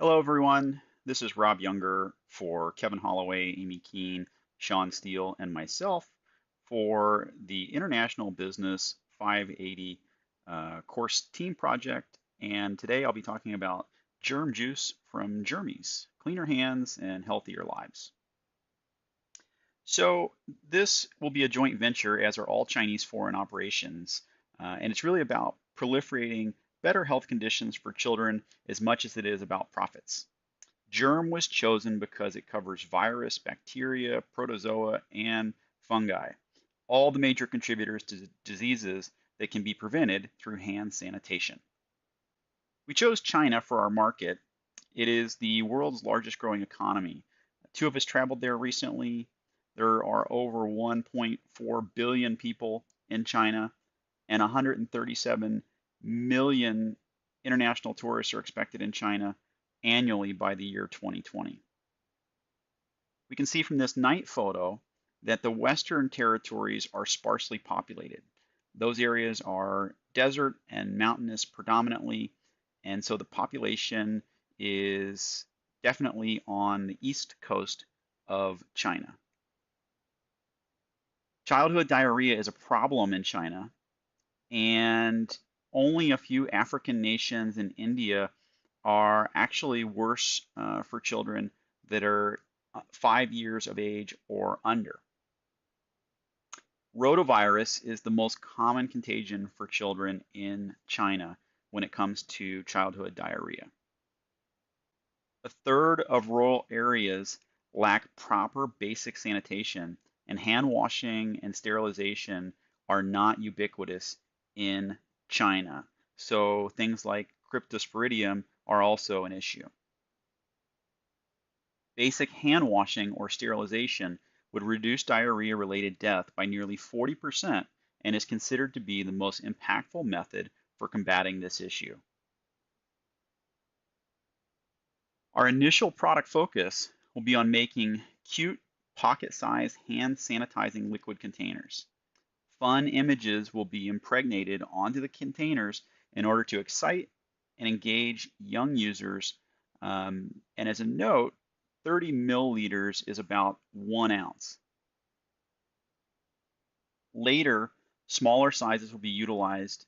Hello, everyone. This is Rob Younger for Kevin Holloway, Amy Keene, Sean Steele, and myself for the International Business 580 course team project. And today I'll be talking about germ juice from Germies, cleaner hands and healthier lives. So this will be a joint venture, as are all Chinese foreign operations, and it's really about proliferating better health conditions for children as much as it is about profits. Germ was chosen because it covers virus, bacteria, protozoa, and fungi, all the major contributors to diseases that can be prevented through hand sanitation. We chose China for our market. It is the world's largest growing economy. Two of us traveled there recently. There are over 1.4 billion people in China, and 137 million international tourists are expected in China annually by the year 2020. We can see from this night photo that the Western territories are sparsely populated. Those areas are desert and mountainous predominantly, and so the population is definitely on the east coast of China. Childhood diarrhea is a problem in China, and only a few African nations and India are actually worse for children that are 5 years of age or under. Rotavirus is the most common contagion for children in China when it comes to childhood diarrhea. A third of rural areas lack proper basic sanitation, and hand washing and sterilization are not ubiquitous in China. So things like cryptosporidium are also an issue. Basic hand washing or sterilization would reduce diarrhea-related death by nearly 40% and is considered to be the most impactful method for combating this issue. Our initial product focus will be on making cute, pocket-sized hand sanitizing liquid containers. Fun images will be impregnated onto the containers in order to excite and engage young users. And as a note, 30 milliliters is about 1 ounce. Later, smaller sizes will be utilized.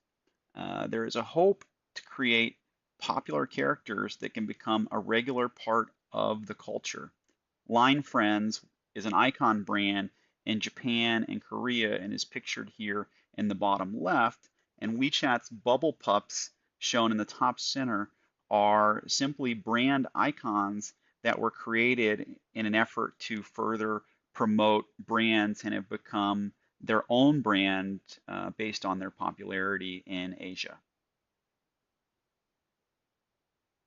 There is a hope to create popular characters that can become a regular part of the culture. Line Friends is an icon brand in Japan and Korea and is pictured here in the bottom left. And WeChat's Bubble Pups, shown in the top center, are simply brand icons that were created in an effort to further promote brands and have become their own brand based on their popularity in Asia.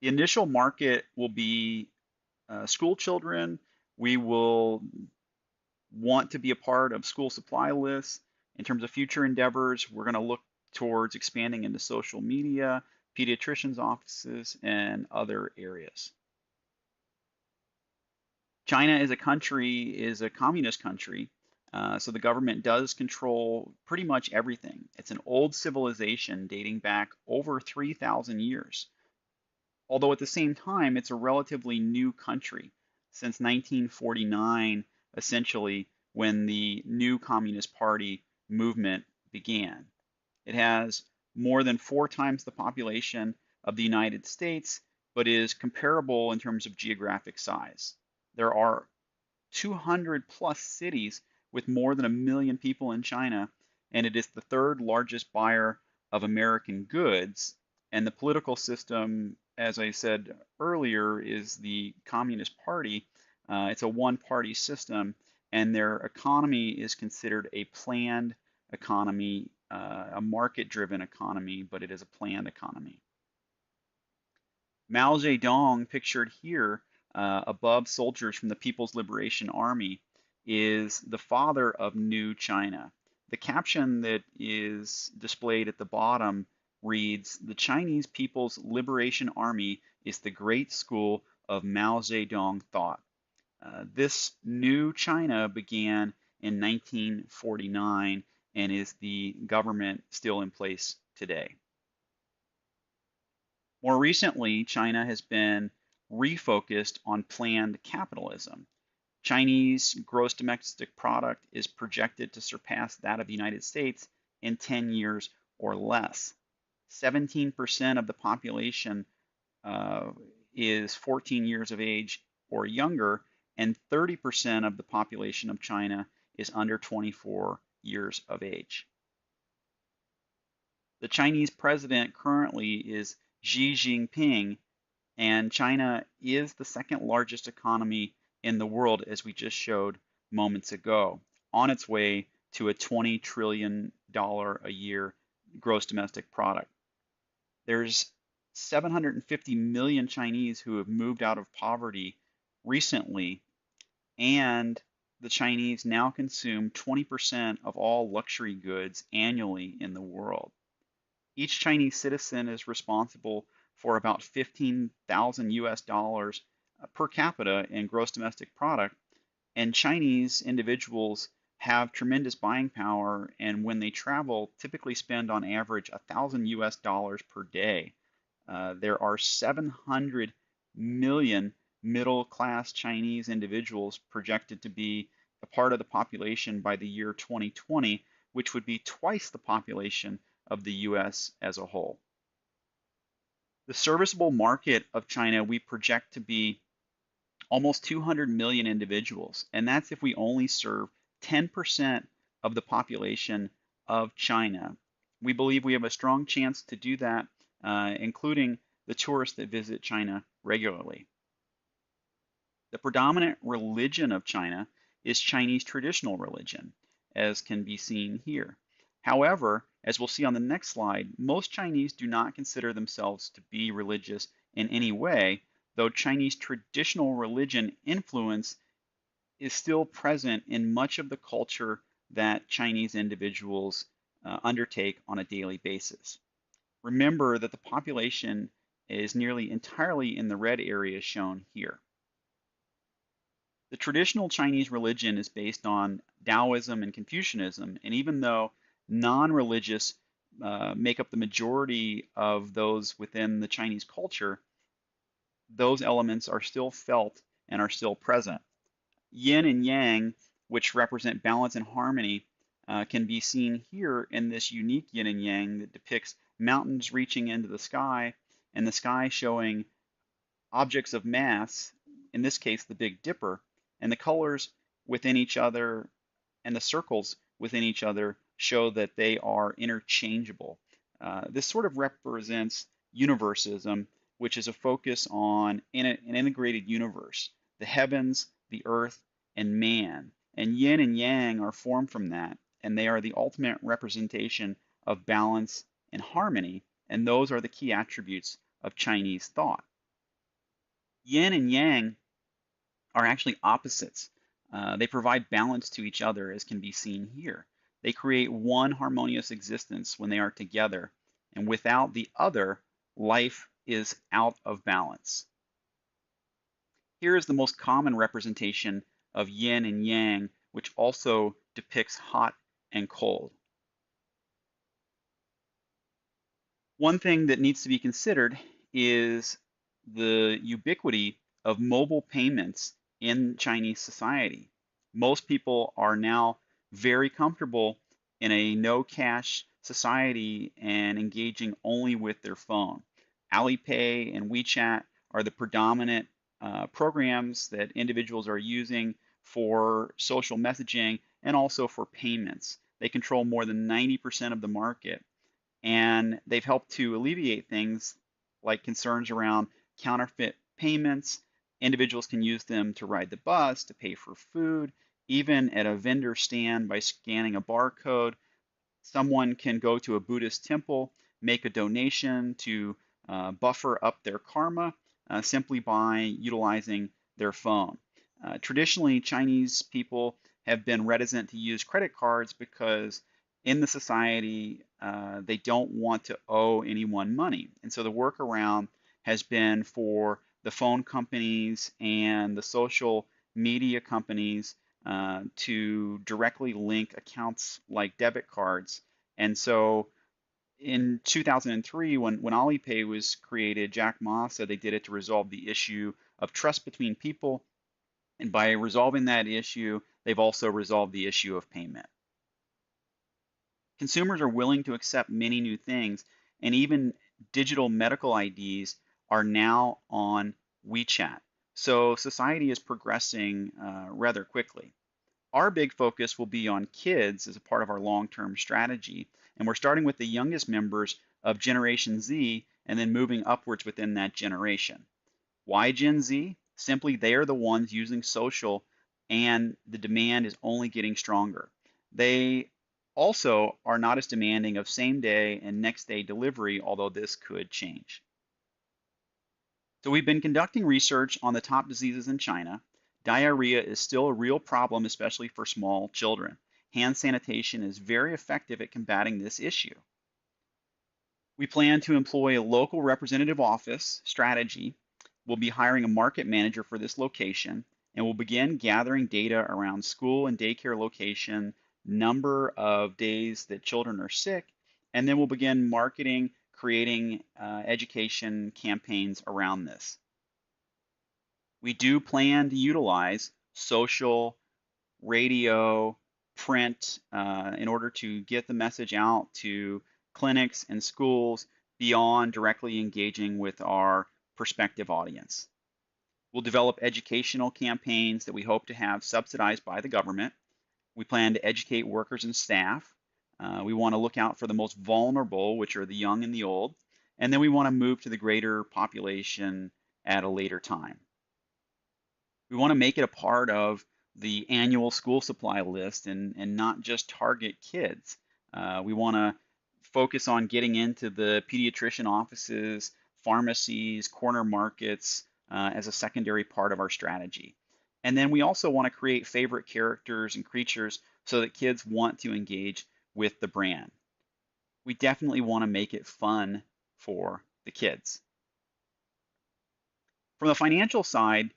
The initial market will be school children. We will want to be a part of school supply lists. In terms of future endeavors, we're going to look towards expanding into social media, pediatricians' offices, and other areas. China is a communist country, so the government does control pretty much everything. It's an old civilization dating back over 3,000 years. Although at the same time, it's a relatively new country since 1949, essentially, when the new Communist Party movement began. It has more than 4 times the population of the United States, but is comparable in terms of geographic size. There are 200 plus cities with more than 1 million people in China, and it is the third largest buyer of American goods. And the political system, as I said earlier, is the Communist Party. It's a one-party system, and their economy is considered a planned economy, a market-driven economy, but it is a planned economy. Mao Zedong, pictured here above soldiers from the People's Liberation Army, is the father of New China. The caption that is displayed at the bottom reads, "The Chinese People's Liberation Army is the great school of Mao Zedong thought." This new China began in 1949 and is the government still in place today. More recently, China has been refocused on planned capitalism. Chinese gross domestic product is projected to surpass that of the United States in 10 years or less. 17% of the population uh, is 14 years of age or younger, and 30% of the population of China is under 24 years of age. The Chinese president currently is Xi Jinping, and China is the second largest economy in the world, as we just showed moments ago, on its way to a $20 trillion a year gross domestic product. There's 750 million Chinese who have moved out of poverty recently, and the Chinese now consume 20% of all luxury goods annually in the world. Each Chinese citizen is responsible for about 15,000 US dollars per capita in gross domestic product, and Chinese individuals have tremendous buying power, and when they travel, typically spend on average 1,000 US dollars per day. There are 700 million middle-class Chinese individuals projected to be a part of the population by the year 2020, which would be twice the population of the US as a whole. The serviceable market of China we project to be almost 200 million individuals, and that's if we only serve 10% of the population of China. We believe we have a strong chance to do that, including the tourists that visit China regularly. The predominant religion of China is Chinese traditional religion, as can be seen here. However, as we'll see on the next slide, most Chinese do not consider themselves to be religious in any way, though Chinese traditional religion influence is still present in much of the culture that Chinese individuals undertake on a daily basis. Remember that the population is nearly entirely in the red area shown here. The traditional Chinese religion is based on Taoism and Confucianism, and even though non-religious make up the majority of those within the Chinese culture, those elements are still felt and are still present. Yin and yang, which represent balance and harmony, can be seen here in this unique yin and yang that depicts mountains reaching into the sky, and the sky showing objects of mass, in this case the Big Dipper, and the colors within each other and the circles within each other show that they are interchangeable. This sort of represents universalism, which is a focus on an integrated universe, the heavens, the earth, and man. And yin and yang are formed from that, and they are the ultimate representation of balance and harmony, and those are the key attributes of Chinese thought. Yin and yang are actually opposites. They provide balance to each other, as can be seen here. They create one harmonious existence when they are together, and without the other, life is out of balance. Here is the most common representation of yin and yang, which also depicts hot and cold. One thing that needs to be considered is the ubiquity of mobile payments in Chinese society. Most people are now very comfortable in a no cash society and engaging only with their phone. Alipay and WeChat are the predominant programs that individuals are using for social messaging and also for payments. They control more than 90% of the market, and they've helped to alleviate things like concerns around counterfeit payments. Individuals can use them to ride the bus, to pay for food, even at a vendor stand by scanning a barcode. Someone can go to a Buddhist temple, make a donation to buffer up their karma simply by utilizing their phone. Traditionally, Chinese people have been reticent to use credit cards because in the society, they don't want to owe anyone money. And so the workaround has been for the phone companies and the social media companies to directly link accounts like debit cards. And so In 2003, when Alipay was created, Jack Ma said they did it to resolve the issue of trust between people. And by resolving that issue, they've also resolved the issue of payment. Consumers are willing to accept many new things, and even digital medical IDs are now on WeChat. So society is progressing rather quickly. Our big focus will be on kids as a part of our long-term strategy, and we're starting with the youngest members of Generation Z and then moving upwards within that generation. Why Gen Z? Simply, they are the ones using social, and the demand is only getting stronger. They also are not as demanding of same day and next day delivery, although this could change. So we've been conducting research on the top diseases in China. Diarrhea is still a real problem, especially for small children. Hand sanitation is very effective at combating this issue. We plan to employ a local representative office strategy. We'll be hiring a market manager for this location, and we'll begin gathering data around school and daycare location, number of days that children are sick, and then we'll begin marketing, creating education campaigns around this. We do plan to utilize social, radio, print in order to get the message out to clinics and schools beyond directly engaging with our prospective audience. We'll develop educational campaigns that we hope to have subsidized by the government. We plan to educate workers and staff. We want to look out for the most vulnerable, which are the young and the old. And then we want to move to the greater population at a later time. We want to make it a part of the annual school supply list and not just target kids. We want to focus on getting into the pediatrician offices, pharmacies, corner markets as a secondary part of our strategy. And then we also want to create favorite characters and creatures so that kids want to engage with the brand. We definitely want to make it fun for the kids. From the financial side,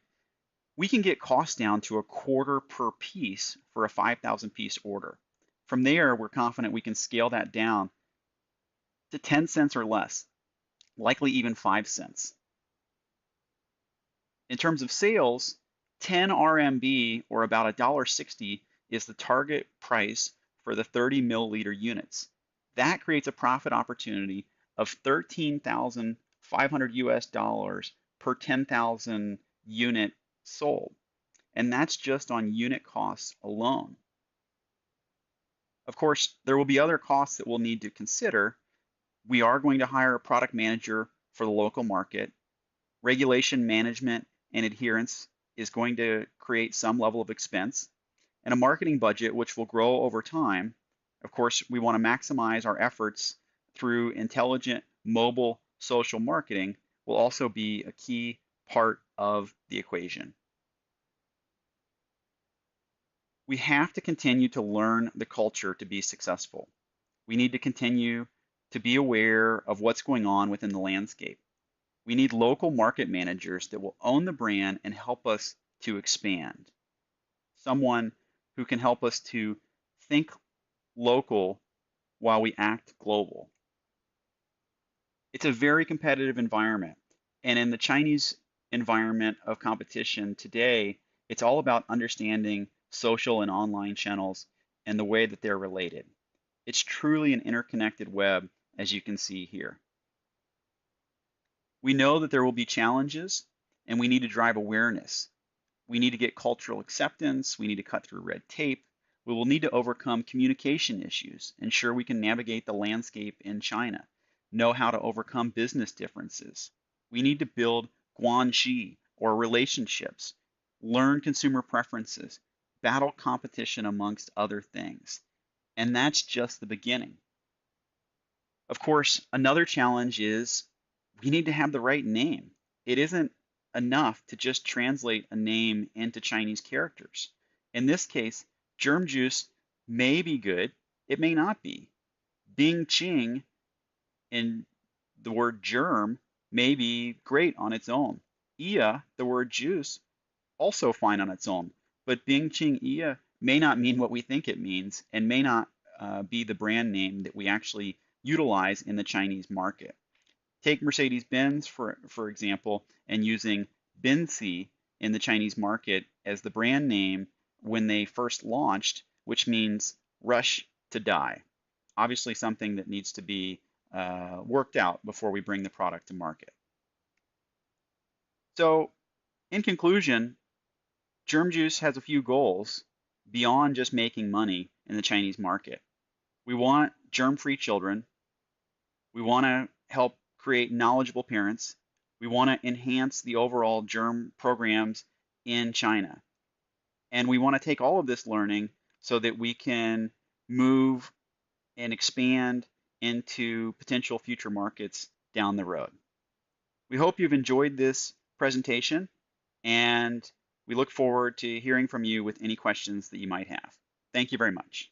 we can get costs down to $0.25 per piece for a 5,000 piece order. From there, we're confident we can scale that down to 10 cents or less, likely even 5 cents. In terms of sales, 10 RMB or about $1.60 is the target price for the 30 milliliter units. That creates a profit opportunity of 13,500 US dollars per 10,000 unit sold. And that's just on unit costs alone. Of course, there will be other costs that we'll need to consider. We are going to hire a product manager for the local market. Regulation management and adherence is going to create some level of expense, and a marketing budget which will grow over time. Of course, we want to maximize our efforts through intelligent mobile social marketing will also be a key part of the equation. We have to continue to learn the culture to be successful. We need to continue to be aware of what's going on within the landscape. We need local market managers that will own the brand and help us to expand. Someone who can help us to think local while we act global. It's a very competitive environment. And in the Chinese environment of competition today, it's all about understanding social and online channels and the way that they're related. It's truly an interconnected web, as you can see here. We know that there will be challenges, and we need to drive awareness. We need to get cultural acceptance. We need to cut through red tape. We will need to overcome communication issues, ensure we can navigate the landscape in China, know how to overcome business differences. We need to build guanxi, or relationships, learn consumer preferences, battle competition amongst other things. And that's just the beginning. Of course, another challenge is we need to have the right name. It isn't enough to just translate a name into Chinese characters. In this case, germ juice may be good, it may not be. Bing Ching in the word germ may be great on its own. Ia, the word juice, also fine on its own. But Bing Ching Ia may not mean what we think it means and may not be the brand name that we actually utilize in the Chinese market. Take Mercedes-Benz, for example, and using Benzi in the Chinese market as the brand name when they first launched, which means rush to die. Obviously something that needs to be worked out before we bring the product to market. So in conclusion, Germ Juice has a few goals beyond just making money in the Chinese market. We want germ-free children. We want to help create knowledgeable parents. We want to enhance the overall germ programs in China. And we want to take all of this learning so that we can move and expand into potential future markets down the road. We hope you've enjoyed this presentation, and we look forward to hearing from you with any questions that you might have. Thank you very much.